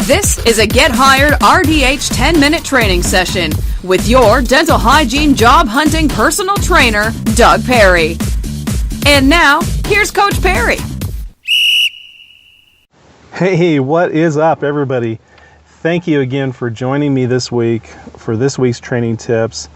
This is a Get Hired RDH 10-minute training session with your dental hygiene job hunting personal trainer, Doug Perry. And now, here's Coach Perry. Hey, what is up, everybody? Thank you again for joining me this week for this week's training tips.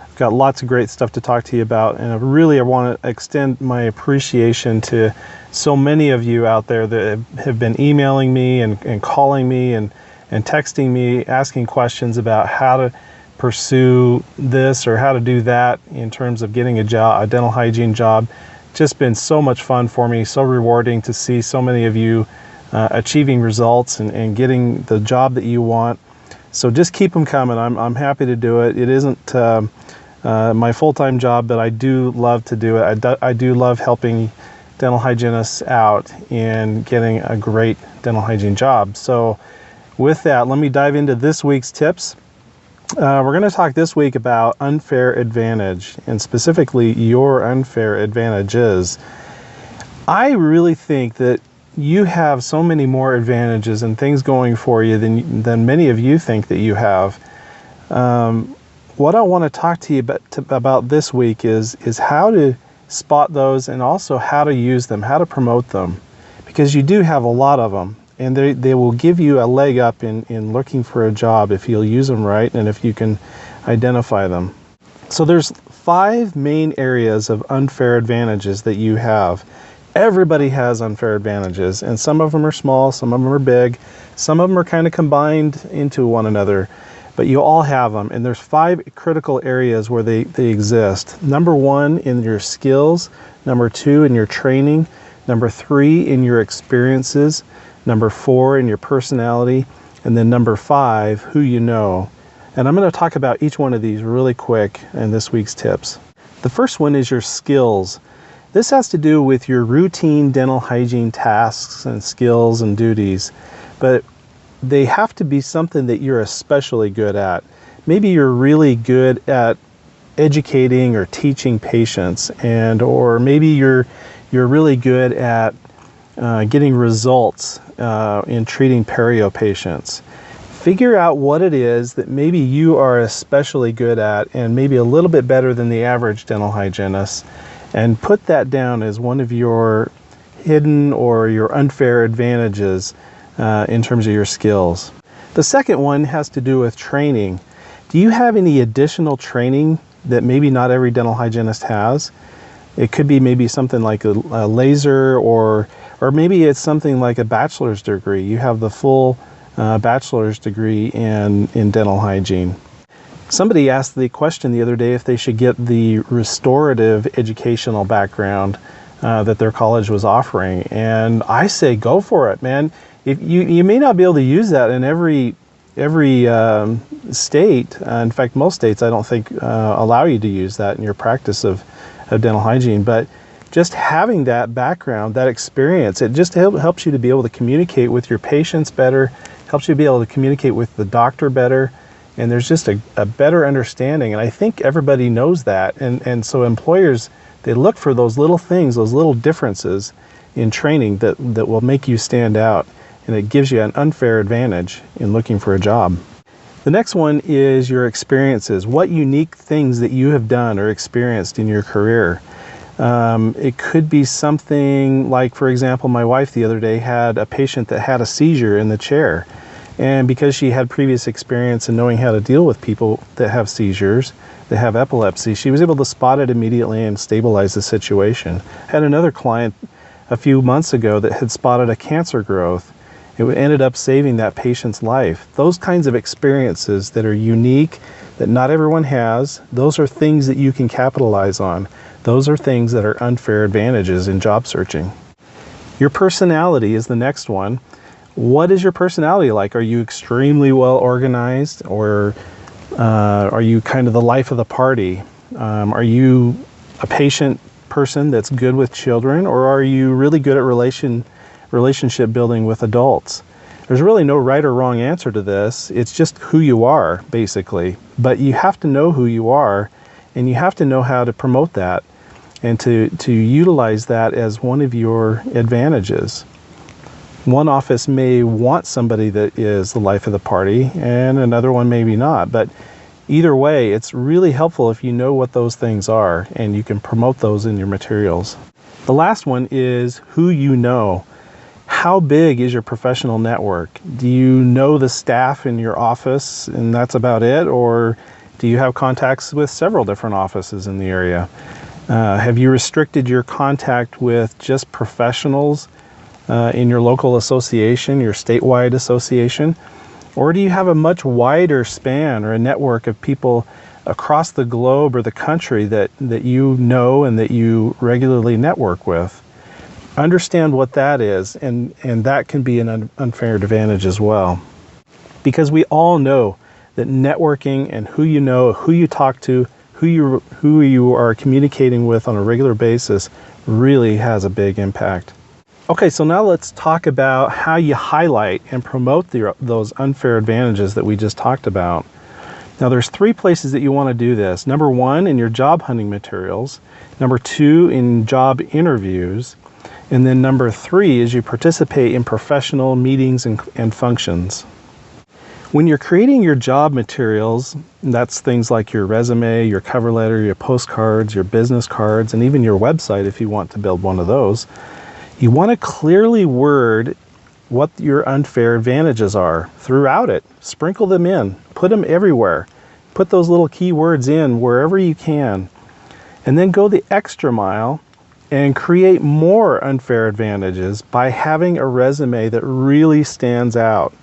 I've got lots of great stuff to talk to you about, and I want to extend my appreciation to so many of you out there that have been emailing me and calling me and texting me, asking questions about how to pursue this or how to do that in terms of getting a job, a dental hygiene job. Just been so much fun for me, so rewarding to see so many of you achieving results and getting the job that you want. So just keep them coming. I'm happy to do it. It isn't my full-time job, but I do love to do it. I do love helping dental hygienists out in getting a great dental hygiene job. So with that, let me dive into this week's tips. We're going to talk this week about unfair advantage, and specifically your unfair advantages. I really think that you have so many more advantages and things going for you than many of you think that you have. What I want to talk to you about this week is how to spot those and also how to use them, how to promote them, because you do have a lot of them, and they will give you a leg up in looking for a job if you'll use them right and if you can identify them. So there's 5 main areas of unfair advantages that you have. Everybody has unfair advantages, and some of them are small, some of them are big, some of them are kind of combined into one another, but you all have them, and there's 5 critical areas where they exist. Number 1, in your skills. Number 2, in your training. Number 3, in your experiences. Number 4, in your personality. And then number 5, who you know. And I'm going to talk about each one of these really quick in this week's tips. The first one is your skills. This has to do with your routine dental hygiene tasks and skills and duties, but they have to be something that you're especially good at. Maybe you're really good at educating or teaching patients, or maybe you're really good at getting results in treating perio patients. Figure out what it is that maybe you are especially good at and maybe a little bit better than the average dental hygienist, and put that down as one of your hidden or your unfair advantages in terms of your skills. The second one has to do with training. Do you have any additional training that maybe not every dental hygienist has? It could be maybe something like a laser, or maybe it's something like a bachelor's degree. You have the full bachelor's degree in dental hygiene. Somebody asked the question the other day if they should get the restorative educational background that their college was offering, and I say go for it, man. If you may not be able to use that in every state. In fact, most states I don't think allow you to use that in your practice of dental hygiene. But just having that background, that experience, it just helps you to be able to communicate with your patients better, helps you be able to communicate with the doctor better, and there's just a better understanding. And I think everybody knows that. And so employers, they look for those little things, those little differences in training that will make you stand out. And it gives you an unfair advantage in looking for a job. The next one is your experiences. What unique things that you have done or experienced in your career. It could be something like, for example, my wife the other day had a patient that had a seizure in the chair. And because she had previous experience in knowing how to deal with people that have seizures, that have epilepsy, she was able to spot it immediately and stabilize the situation. I had another client a few months ago that had spotted a cancer growth. It ended up saving that patient's life. Those kinds of experiences that are unique, that not everyone has, those are things that you can capitalize on. Those are things that are unfair advantages in job searching. Your personality is the next one. What is your personality like? Are you extremely well organized, or are you kind of the life of the party? Are you a patient person that's good with children, or are you really good at relationship building with adults? There's really no right or wrong answer to this. It's just who you are, basically. But you have to know who you are, and you have to know how to promote that and to utilize that as one of your advantages. One office may want somebody that is the life of the party, and another one maybe not. But either way, it's really helpful if you know what those things are, and you can promote those in your materials. The last one is who you know. How big is your professional network? Do you know the staff in your office and that's about it? Or do you have contacts with several different offices in the area? Have you restricted your contact with just professionals in your local association, your statewide association? Or do you have a much wider span or a network of people across the globe or the country that you know and that you regularly network with? Understand what that is, and that can be an unfair advantage as well. Because we all know that networking and who you know, who you talk to, who you are communicating with on a regular basis really has a big impact. Okay, so now let's talk about how you highlight and promote those unfair advantages that we just talked about. Now there's 3 places that you want to do this. Number 1, in your job hunting materials. Number 2, in job interviews. And then number 3 is you participate in professional meetings and functions. When you're creating your job materials, that's things like your resume, your cover letter, your postcards, your business cards, and even your website if you want to build one of those, you want to clearly word what your unfair advantages are throughout it. Sprinkle them in, put them everywhere. Put those little keywords in wherever you can. And then go the extra mile and create more unfair advantages by having a resume that really stands out,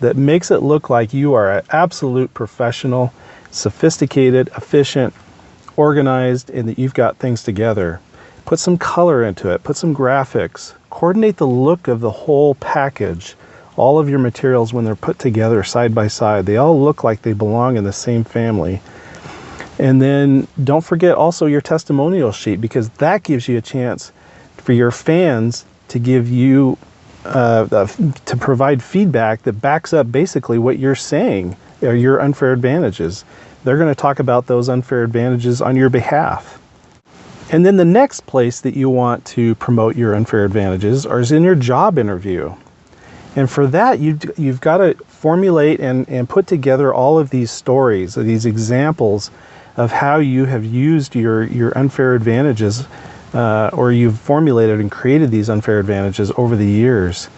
that makes it look like you are an absolute professional, sophisticated, efficient, organized, and that you've got things together. Put some color into it, put some graphics, coordinate the look of the whole package. All of your materials, when they're put together side by side, they all look like they belong in the same family. And then don't forget also your testimonial sheet, because that gives you a chance for your fans to give you, to provide feedback that backs up basically what you're saying are your unfair advantages. They're going to talk about those unfair advantages on your behalf. And then the next place that you want to promote your unfair advantages is in your job interview. And for that, you've got to formulate and put together all of these stories, these examples of how you have used your unfair advantages, or you've formulated and created these unfair advantages over the years.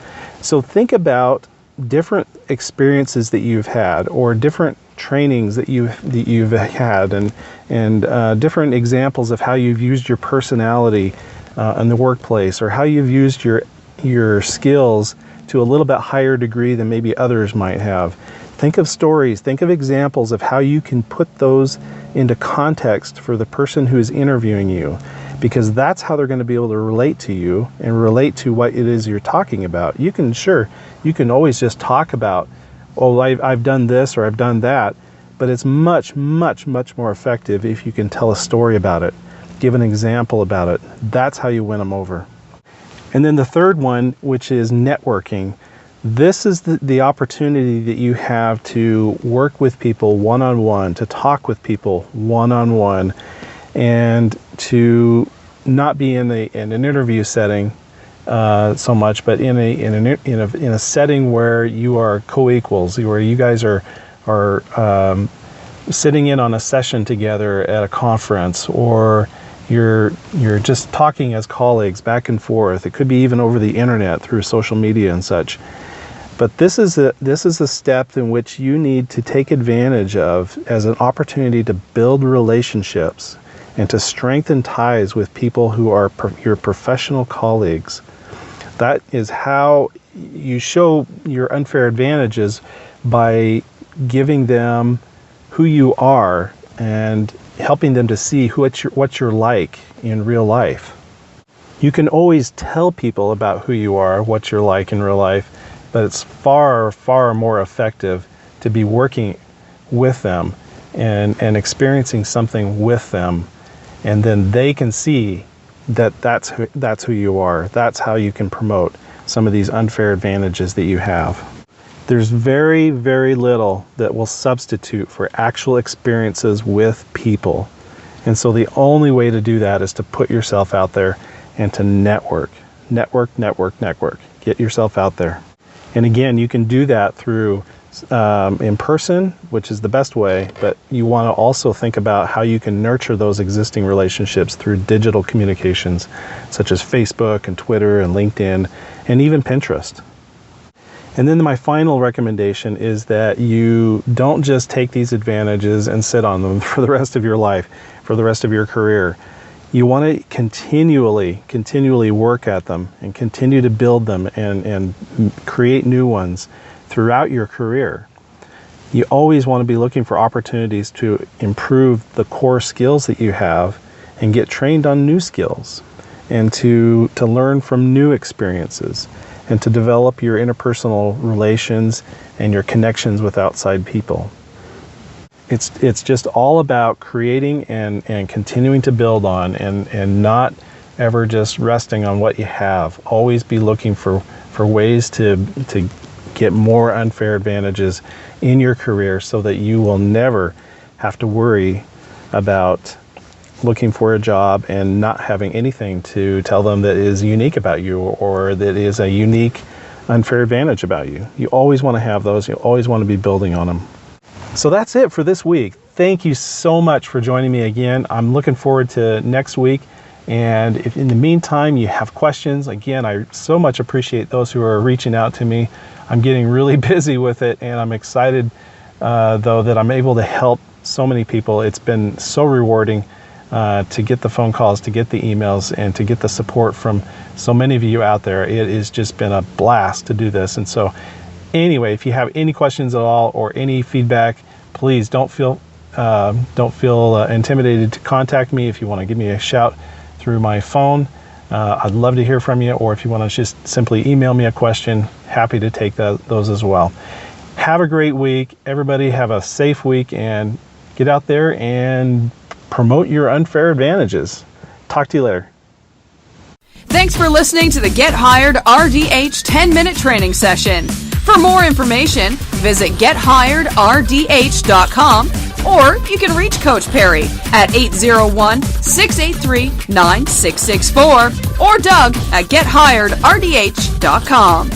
So think about different experiences that you've had, or different trainings that you've had, and different examples of how you've used your personality in the workplace, or how you've used your skills to a little bit higher degree than maybe others might have. Think of stories, think of examples of how you can put those into context for the person who is interviewing you, because that's how they're going to be able to relate to you and relate to what it is you're talking about. You can always just talk about, oh, I've done this or I've done that, but it's much, much, much more effective if you can tell a story about it, give an example about it. That's how you win them over. And then the third one, which is networking. This is the opportunity that you have to work with people one-on-one, to talk with people one-on-one, and to not be in an interview setting so much, but in a setting where you are co-equals, where you guys are sitting in on a session together at a conference, or you're just talking as colleagues back and forth. It could be even over the internet through social media and such. But this is a step in which you need to take advantage of as an opportunity to build relationships and to strengthen ties with people who are your professional colleagues. That is how you show your unfair advantages, by giving them who you are and helping them to see what you're like in real life. You can always tell people about who you are, what you're like in real life, but it's far, far more effective to be working with them and experiencing something with them, and then they can see that's who you are. That's how you can promote some of these unfair advantages that you have. There's very, very little that will substitute for actual experiences with people. And so the only way to do that is to put yourself out there and to network. Network, network, network. Get yourself out there. And again, you can do that through in person, which is the best way, but you want to also think about how you can nurture those existing relationships through digital communications, such as Facebook and Twitter and LinkedIn, and even Pinterest. And then my final recommendation is that you don't just take these advantages and sit on them for the rest of your life, for the rest of your career. You want to continually work at them and continue to build them and create new ones throughout your career. You always want to be looking for opportunities to improve the core skills that you have and get trained on new skills, and to learn from new experiences, and to develop your interpersonal relations and your connections with outside people. It's just all about creating and continuing to build on, and not ever just resting on what you have. Always be looking for ways to get more unfair advantages in your career, so that you will never have to worry about looking for a job and not having anything to tell them that is unique about you, or that is a unique unfair advantage about you. You always want to have those. You always want to be building on them. So that's it for this week. Thank you so much for joining me again. I'm looking forward to next week. And if in the meantime you have questions, again, I so much appreciate those who are reaching out to me. I'm getting really busy with it, and I'm excited though that I'm able to help so many people. It's been so rewarding to get the phone calls, to get the emails, and to get the support from so many of you out there. It has just been a blast to do this. And so anyway, if you have any questions at all or any feedback, please don't feel intimidated to contact me. If you want to give me a shout through my phone, I'd love to hear from you. Or if you want to just simply email me a question, happy to take those as well. Have a great week. Everybody have a safe week, and get out there and promote your unfair advantages. Talk to you later. Thanks for listening to the Get Hired RDH 10-minute training session. For more information, visit gethiredrdh.com, or you can reach Coach Perry at 801-683-9664 or Doug at gethiredrdh.com.